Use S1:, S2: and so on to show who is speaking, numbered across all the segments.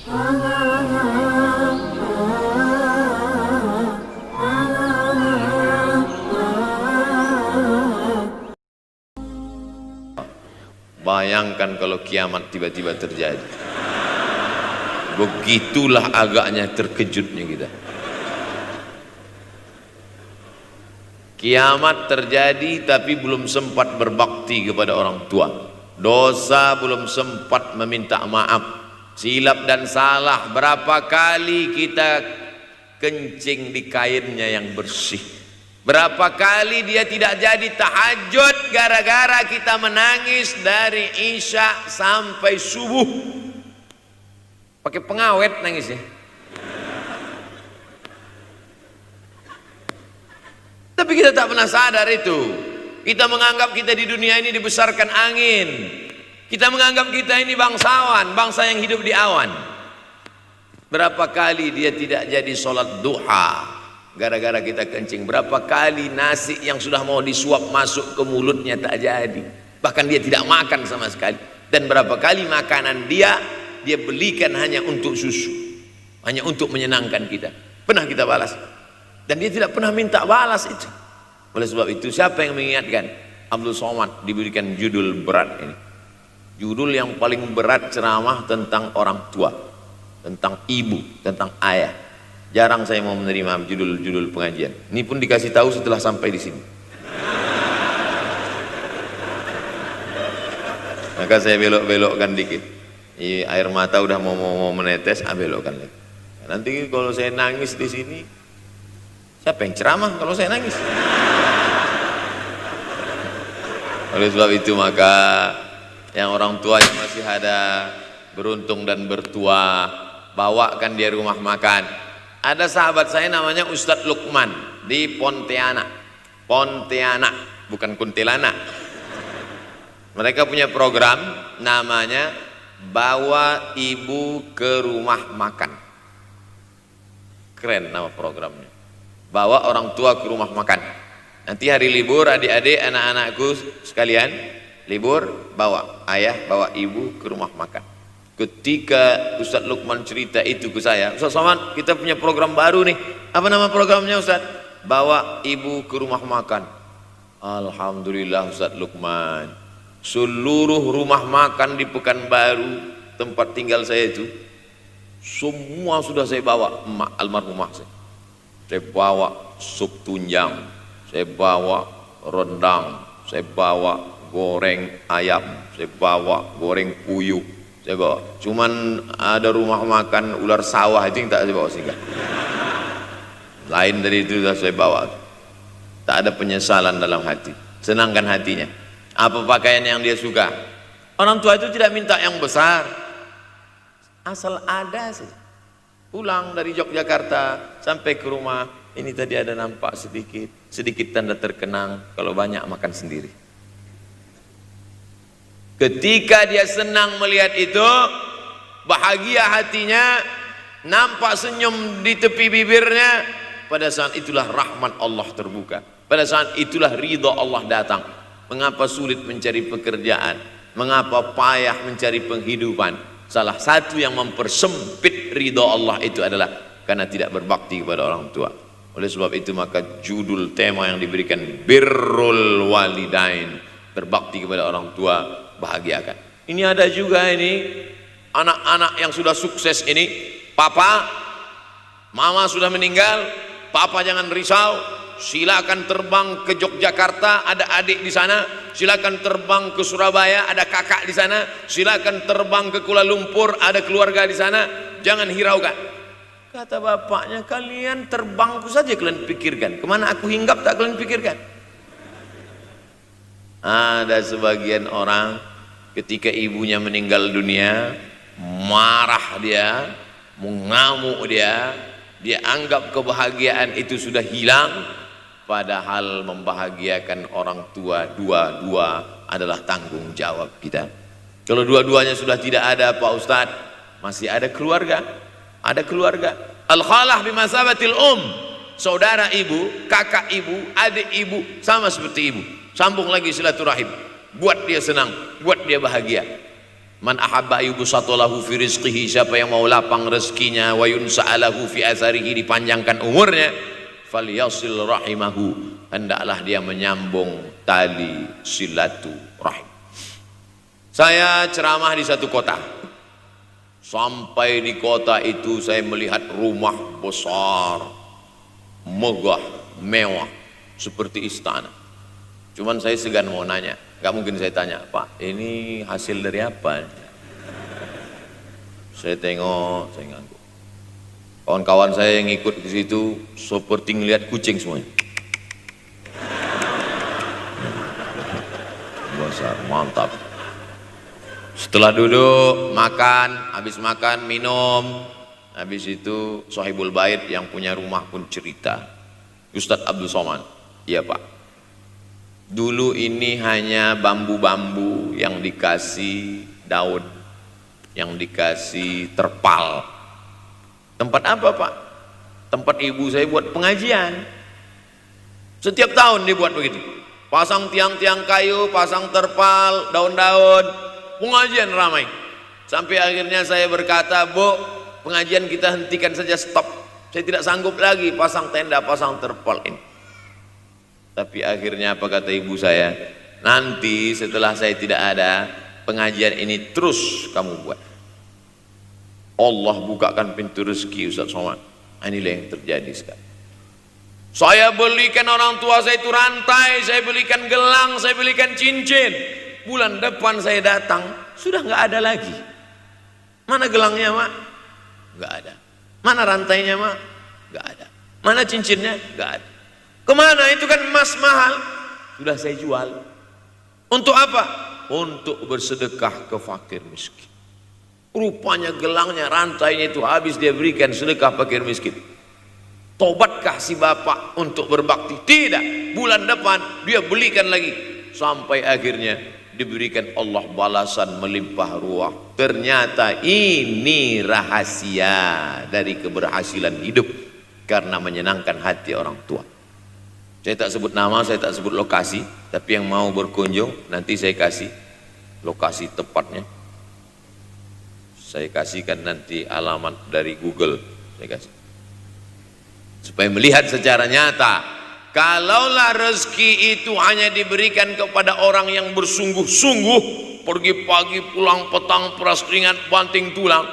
S1: Bayangkan kalau kiamat tiba-tiba terjadi. Begitulah agaknya terkejutnya kita. Kiamat terjadi tapi belum sempat berbakti kepada orang tua. Dosa belum sempat meminta maaf. Silap dan salah berapa kali kita kencing di kainnya yang bersih. Berapa kali dia tidak jadi tahajud gara-gara kita menangis dari Isya sampai subuh. Pakai pengawet nangisnya. Tapi kita tak pernah sadar itu. Kita menganggap kita di dunia ini dibesarkan angin. Kita menganggap kita ini bangsawan, bangsa yang hidup di awan. Berapa kali dia tidak jadi sholat duha gara-gara kita kencing. Berapa kali nasi yang sudah mau disuap masuk ke mulutnya tak jadi. Bahkan dia tidak makan sama sekali. Dan berapa kali makanan dia belikan hanya untuk susu, hanya untuk menyenangkan kita. Pernah kita balas. Dan dia tidak pernah minta balas itu. Oleh sebab itu siapa yang mengingatkan? Abdul Somad diberikan judul berat ini. Judul yang paling berat ceramah tentang orang tua, tentang ibu, tentang ayah. Jarang saya mau menerima judul-judul pengajian. Ini pun dikasih tahu setelah sampai di sini. Maka saya belok-belokkan dikit. Air mata udah mau menetes, belokkan lagi. Nanti kalau saya nangis di sini, siapa yang ceramah kalau saya nangis? Oleh sebab itu maka yang orang tuanya masih ada, beruntung dan bertua, bawakan dia rumah makan. Ada sahabat saya namanya Ustadz Lukman di Pontianak, bukan Kuntilanak. Mereka punya program namanya Bawa Ibu ke Rumah Makan. Keren nama programnya. Bawa orang tua ke rumah makan. Nanti hari libur adik-adik anak-anakku sekalian libur, bawa ayah, bawa ibu ke rumah makan. Ketika Ustadz Lukman cerita itu ke saya, Ustadz Somad kita punya program baru nih. Apa nama programnya Ustadz? Bawa ibu ke rumah makan. Alhamdulillah Ustadz Lukman, seluruh rumah makan di Pekanbaru tempat tinggal saya itu semua sudah saya bawa. Almarhumah saya bawa sup tunjang, saya bawa rendang, saya bawa goreng ayam, saya bawa goreng puyuh, saya bawa. Cuman ada rumah makan ular sawah itu yang tak saya bawa singgah. Lain dari itu sudah saya bawa. Tak ada penyesalan dalam hati, senangkan hatinya. Apa pakaian yang dia suka? Orang tua itu tidak minta yang besar, asal ada saja. Pulang dari Yogyakarta sampai ke rumah, ini tadi ada nampak sedikit tanda terkenang. Kalau banyak makan sendiri. Ketika dia senang melihat itu, bahagia hatinya, nampak senyum di tepi bibirnya, pada saat itulah rahmat Allah terbuka. Pada saat itulah ridha Allah datang. Mengapa sulit mencari pekerjaan? Mengapa payah mencari penghidupan? Salah satu yang mempersempit ridha Allah itu adalah karena tidak berbakti kepada orang tua. Oleh sebab itu maka judul tema yang diberikan birrul walidain, berbakti kepada orang tua, bahagiakan. Ini ada juga ini anak-anak yang sudah sukses ini, papa, mama sudah meninggal, papa jangan risau, silakan terbang ke Yogyakarta, ada adik di sana, silakan terbang ke Surabaya, ada kakak di sana, silakan terbang ke Kuala Lumpur, ada keluarga di sana, jangan hiraukan. Kata bapaknya, kalian terbangku saja kalian pikirkan, kemana aku hinggap tak kalian pikirkan. Ada sebagian orang ketika ibunya meninggal dunia, marah dia, mengamuk dia anggap kebahagiaan itu sudah hilang. Padahal membahagiakan orang tua dua-dua adalah tanggung jawab kita. Kalau dua-duanya sudah tidak ada Pak Ustadz, masih ada keluarga. Ada keluarga. Al-khalah bimasabatil saudara ibu, kakak ibu, adik ibu, sama seperti ibu. Sambung lagi silaturahim, buat dia senang, buat dia bahagia. Man ahabba yubsatalahu fi rizqihi, siapa yang mau lapang rezekinya, wa yunsa'alahu fi atharihi, dipanjangkan umurnya, falyasil rahimahu, hendaklah dia menyambung tali silaturahim. Saya ceramah di satu kota. Sampai di kota itu saya melihat rumah besar, megah, mewah, seperti istana. Cuman saya segan mau nanya, gak mungkin saya tanya, Pak, ini hasil dari apa? Saya tengok, saya ngangguk. Kawan-kawan saya yang ikut ke situ seperti ngelihat kucing semuanya. Besar, mantap. Setelah duduk, makan, habis makan, minum, habis itu Sohibul Bait yang punya rumah pun cerita, Ustadz Abdul Somad, iya Pak, dulu ini hanya bambu-bambu yang dikasih daun, yang dikasih terpal. Tempat apa Pak? Tempat ibu saya buat pengajian. Setiap tahun dibuat begitu, pasang tiang-tiang kayu, pasang terpal, daun-daun, pengajian ramai. Sampai akhirnya saya berkata, Bu, pengajian kita hentikan saja, stop. Saya tidak sanggup lagi pasang tenda, pasang terpal ini. Tapi akhirnya apa kata ibu saya? Nanti setelah saya tidak ada, pengajian ini terus kamu buat. Allah bukakan pintu rezeki Ustaz Somad. Inilah yang terjadi sekarang. Saya belikan orang tua saya itu rantai, saya belikan gelang, saya belikan cincin. Bulan depan saya datang, sudah nggak ada lagi. Mana gelangnya Mak? Nggak ada. Mana rantainya Mak? Nggak ada. Mana cincinnya? Nggak ada. Kemana? Itu kan emas mahal. Sudah saya jual. Untuk apa? Untuk bersedekah ke fakir miskin. Rupanya gelangnya, rantainya itu habis dia berikan sedekah fakir miskin. Tobatkah si bapak untuk berbakti? Tidak. Bulan depan dia belikan lagi. Sampai akhirnya diberikan Allah balasan melimpah ruah. Ternyata ini rahasia dari keberhasilan hidup, karena menyenangkan hati orang tua. Saya tak sebut nama, saya tak sebut lokasi, tapi yang mau berkunjung nanti saya kasih lokasi tepatnya. Saya kasihkan nanti alamat dari Google, saya kasih. Supaya melihat secara nyata, kalaulah rezeki itu hanya diberikan kepada orang yang bersungguh-sungguh, pergi pagi pulang petang, peras keringat banting tulang,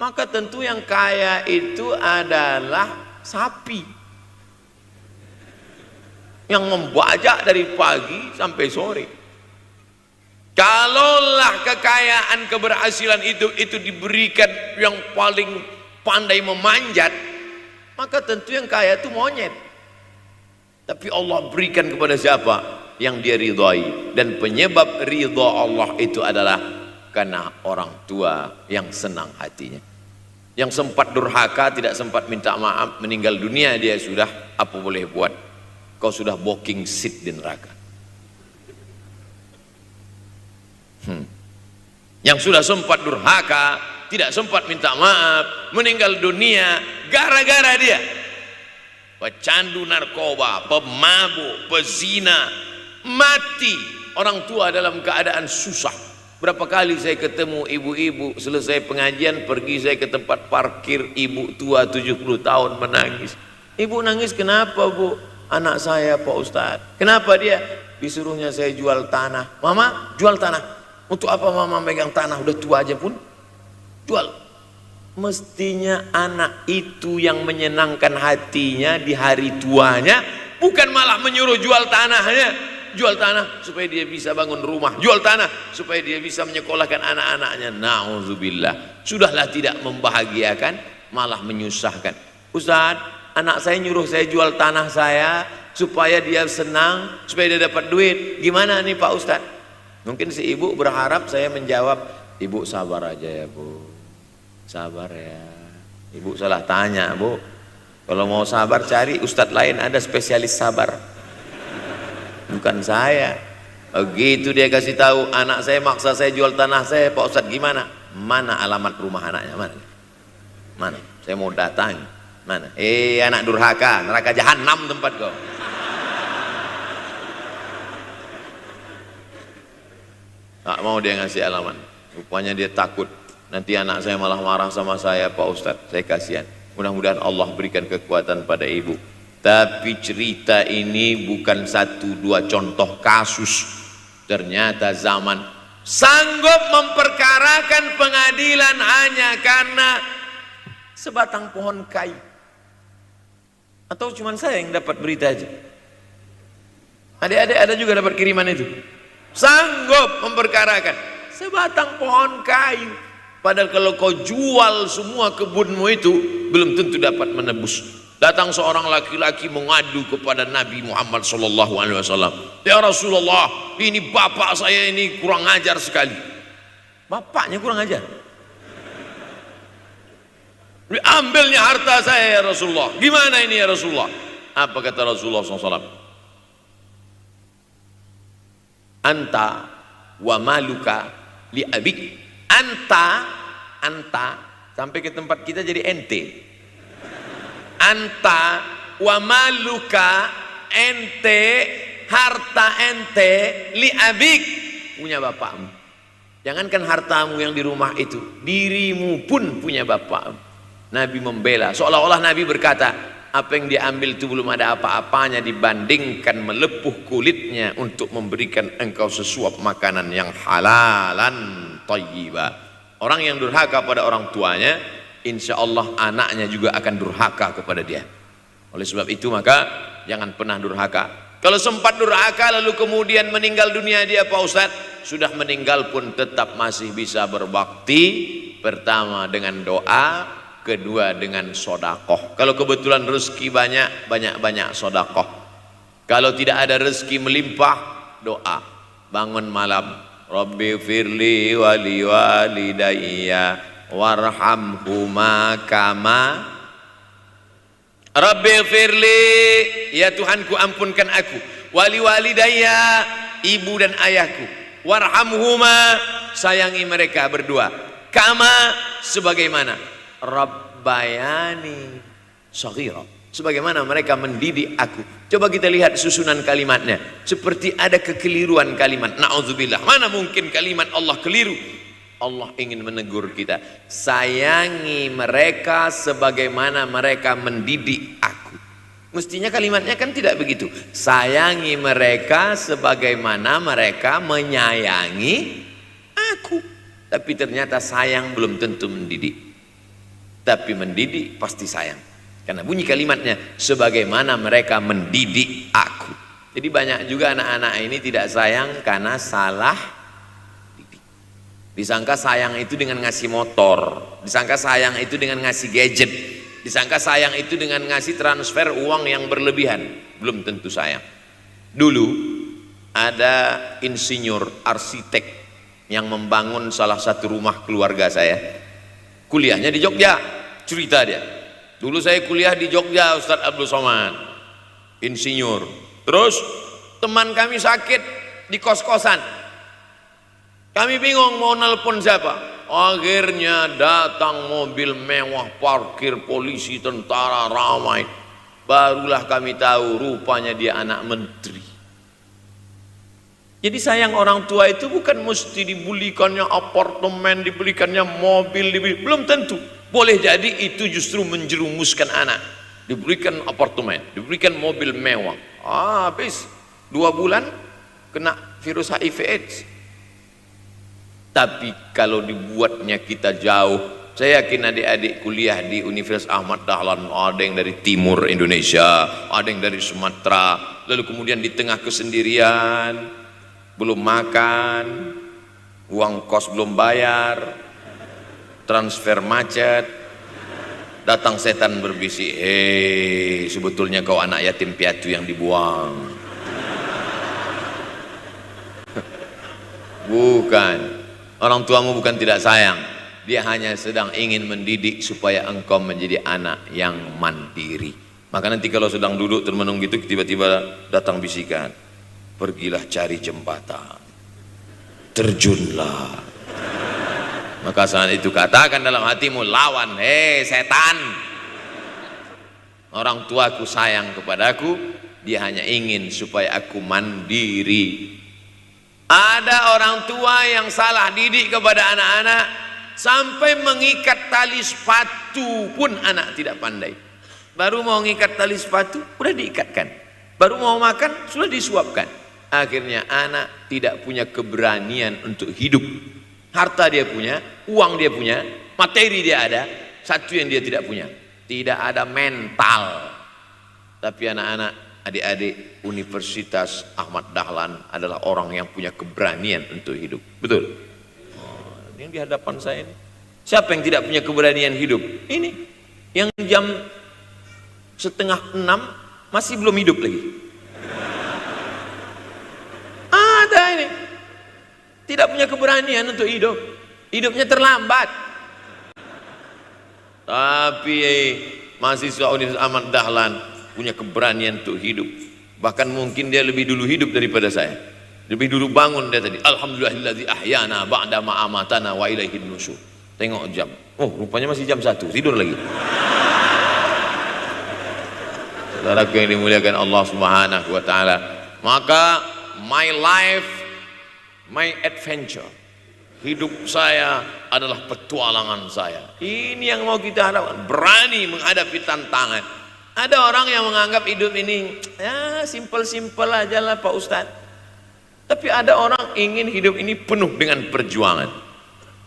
S1: maka tentu yang kaya itu adalah sapi yang membajak dari pagi sampai sore. Kalaulah kekayaan keberhasilan itu diberikan yang paling pandai memanjat, maka tentu yang kaya itu monyet. Tapi Allah berikan kepada siapa? Yang dia ridhai. Dan penyebab ridha Allah itu adalah karena orang tua yang senang hatinya. Yang sempat durhaka, tidak sempat minta maaf, meninggal dunia dia sudah, apa boleh buat? Kau sudah booking seat di neraka. Yang sudah sempat durhaka, tidak sempat minta maaf, meninggal dunia gara-gara dia pecandu narkoba, pemabuk, pezina, mati. Orang tua dalam keadaan susah. Berapa kali saya ketemu ibu-ibu selesai pengajian, pergi saya ke tempat parkir, ibu tua 70 tahun menangis. Ibu nangis kenapa Bu? Anak saya Pak Ustadz. Kenapa dia? Disuruhnya saya jual tanah. Mama jual tanah. Untuk apa mama megang tanah, udah tua aja pun jual. Mestinya anak itu yang menyenangkan hatinya di hari tuanya, bukan malah menyuruh jual tanahnya. Jual tanah supaya dia bisa bangun rumah, jual tanah supaya dia bisa menyekolahkan anak-anaknya. Na'udzubillah. Sudahlah tidak membahagiakan, malah menyusahkan. Ustaz, anak saya nyuruh saya jual tanah saya supaya dia senang, supaya dia dapat duit. Gimana nih Pak Ustaz? Mungkin si ibu berharap saya menjawab, ibu sabar aja ya Bu, sabar ya. Ibu salah tanya Bu, kalau mau sabar cari ustadz lain, ada spesialis sabar, bukan saya. Begitu dia kasih tahu, anak saya maksa saya jual tanah saya, Pak Ustadz gimana? Mana alamat rumah anaknya? Mana? Saya mau datang. Mana? Anak durhaka, neraka jahanam tempat kau. Tak mau dia ngasih alamat. Rupanya dia takut nanti anak saya malah marah sama saya, Pak Ustadz. Saya kasihan. Mudah-mudahan Allah berikan kekuatan pada ibu. Tapi cerita ini bukan satu dua contoh kasus. Ternyata zaman sanggup memperkarakan pengadilan hanya karena sebatang pohon kayu. Atau cuma saya yang dapat berita aja? Adik-adik ada juga dapat kiriman itu. Sanggup memperkarakan sebatang pohon kayu. Padahal kalau kau jual semua kebunmu itu, belum tentu dapat menebus. Datang seorang laki-laki mengadu kepada Nabi Muhammad SAW. Ya Rasulullah, ini bapak saya ini kurang ajar sekali. Bapaknya kurang ajar? Diambilnya harta saya ya Rasulullah. Gimana ini ya Rasulullah? Apa kata Rasulullah SAW? Anta wa maluka li abik. Anta sampai ke tempat kita jadi ente. Anta wa maluka, ente, harta ente, li abik, punya bapakmu. Jangankan hartamu yang di rumah itu, dirimu pun punya bapakmu. Nabi membela, seolah-olah Nabi berkata, apa yang diambil itu belum ada apa-apanya dibandingkan melepuh kulitnya untuk memberikan engkau sesuap makanan yang halalan thayyibah. Orang yang durhaka pada orang tuanya, insya Allah anaknya juga akan durhaka kepada dia. Oleh sebab itu maka jangan pernah durhaka. Kalau sempat durhaka lalu kemudian meninggal dunia dia, Pak Ustadz, sudah meninggal pun tetap masih bisa berbakti. Pertama dengan doa, kedua dengan sodakoh. Kalau kebetulan rezeki banyak sodakoh. Kalau tidak ada rezeki melimpah, doa. Bangun malam, Rabbi firli wali walidayya warhamhuma kama Rabbi firli, ya Tuhanku ampunkan aku, wali walidayya, ibu dan ayahku, warhamhuma, sayangi mereka berdua, kama, sebagaimana Rabbayani shaghira, sebagaimana mereka mendidik aku. Coba kita lihat susunan kalimatnya, seperti ada kekeliruan kalimat. Na'udzubillah, mana mungkin kalimat Allah keliru. Allah ingin menegur kita, sayangi mereka sebagaimana mereka mendidik aku. Mestinya kalimatnya kan tidak begitu, sayangi mereka sebagaimana mereka menyayangi aku. Tapi ternyata sayang belum tentu mendidik, tapi mendidik pasti sayang. Karena bunyi kalimatnya, sebagaimana mereka mendidik aku. Jadi banyak juga anak-anak ini tidak sayang karena salah didik. Disangka sayang itu dengan ngasih motor, disangka sayang itu dengan ngasih gadget, disangka sayang itu dengan ngasih transfer uang yang berlebihan. Belum tentu sayang. Dulu ada insinyur arsitek yang membangun salah satu rumah keluarga saya. Kuliahnya di Jogja, cerita dia. Dulu saya kuliah di Jogja, Ustadz Abdul Somad, insinyur. Terus teman kami sakit di kos-kosan. Kami bingung mau nelpon siapa. Akhirnya datang mobil mewah, parkir polisi, tentara, ramai. Barulah kami tahu rupanya dia anak menteri. Jadi sayang orang tua itu bukan mesti dibelikannya apartemen, dibelikannya mobil, belum tentu. Boleh jadi itu justru menjerumuskan anak. Diberikan apartemen, diberikan mobil mewah. Habis 2 bulan kena virus HIV AIDS. Tapi kalau dibuatnya kita jauh, saya yakin adik-adik kuliah di Universitas Ahmad Dahlan, ada yang dari timur Indonesia, ada yang dari Sumatera, lalu kemudian di tengah kesendirian, belum makan, uang kos belum bayar, transfer macet, datang setan berbisik, hei sebetulnya kau anak yatim piatu yang dibuang. Bukan, orang tuamu bukan tidak sayang, dia hanya sedang ingin mendidik supaya engkau menjadi anak yang mandiri. Maka nanti kalau sedang duduk termenung gitu, tiba-tiba datang bisikan, pergilah cari jembatan, terjunlah. Maka saat itu katakan dalam hatimu, lawan, hei setan. Orang tuaku sayang kepadaku, dia hanya ingin supaya aku mandiri. Ada orang tua yang salah didik kepada anak-anak, sampai mengikat tali sepatu pun anak tidak pandai. Baru mau ngikat tali sepatu sudah diikatkan, baru mau makan sudah disuapkan. Akhirnya anak tidak punya keberanian untuk hidup. Harta dia punya, uang dia punya, materi dia ada, satu yang dia tidak punya, tidak ada mental. Tapi anak-anak, adik-adik Universitas Ahmad Dahlan adalah orang yang punya keberanian untuk hidup. Betul? Yang di hadapan saya ini, siapa yang tidak punya keberanian hidup? Ini yang jam 5:30 masih belum hidup lagi. Ada ini tidak punya keberanian untuk hidup, hidupnya terlambat. Tapi mahasiswa Universitas Ahmad Dahlan punya keberanian untuk hidup. Bahkan mungkin dia lebih dulu hidup daripada saya. Lebih dulu bangun dia tadi. Alhamdulillahillazi ahyana ba'da ma amatana wa ilaihin nusyur. Tengok jam. Oh, rupanya masih jam 1. Tidur lagi. Saudaraku yang dimuliakan Allah Subhanahu wa taala. Maka my life, my adventure. Hidup saya adalah petualangan saya. Ini yang mau kita harapkan. Berani menghadapi tantangan. Ada orang yang menganggap hidup ini ya simpel-simpel aja lah Pak Ustadz. Tapi ada orang ingin hidup ini penuh dengan perjuangan.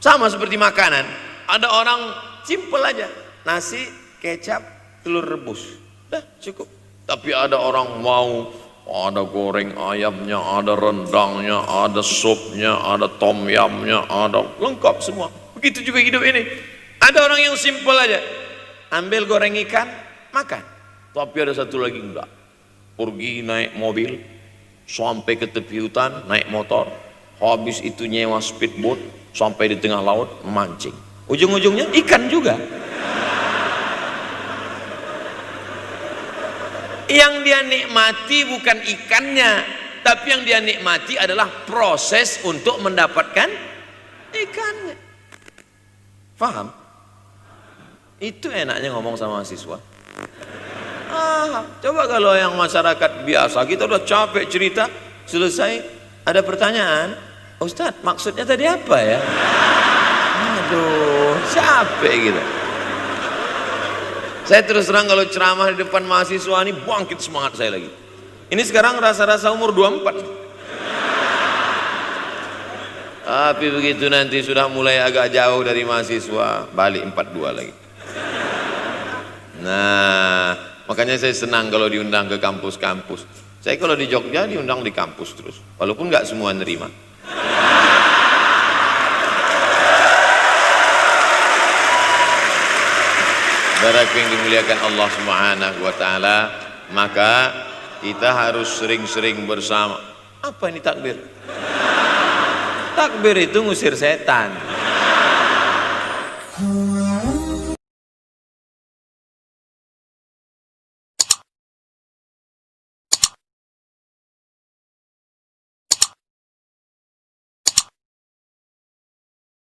S1: Sama seperti makanan. Ada orang simpel aja, nasi, kecap, telur rebus, dah cukup. Tapi ada orang mau ada goreng ayamnya, ada rendangnya, ada supnya, ada tom yamnya, ada lengkap semua. Begitu juga hidup ini. Ada orang yang simpel aja, ambil goreng ikan, makan. Tapi ada satu lagi enggak, pergi naik mobil sampai ke tepi hutan, naik motor, habis itu nyewa speedboat sampai di tengah laut memancing. Ujung-ujungnya ikan juga. Yang dia nikmati bukan ikannya, tapi yang dia nikmati adalah proses untuk mendapatkan ikannya. Paham? Itu enaknya ngomong sama mahasiswa. Coba kalau yang masyarakat biasa, kita udah capek cerita, selesai ada pertanyaan, Ustadz maksudnya tadi apa ya? Aduh, capek gitu. Saya terus terang kalau ceramah di depan mahasiswa ini bangkit semangat saya lagi. Ini sekarang rasa-rasa umur 24. Tapi begitu nanti sudah mulai agak jauh dari mahasiswa, balik 42 lagi. Nah, makanya saya senang kalau diundang ke kampus-kampus. Saya kalau di Jogja diundang di kampus terus, walaupun nggak semua nerima. Saudara yang dimuliakan Allah Subhanahu wa taala, maka kita harus sering-sering bersama. Apa ini takbir? Takbir itu ngusir setan.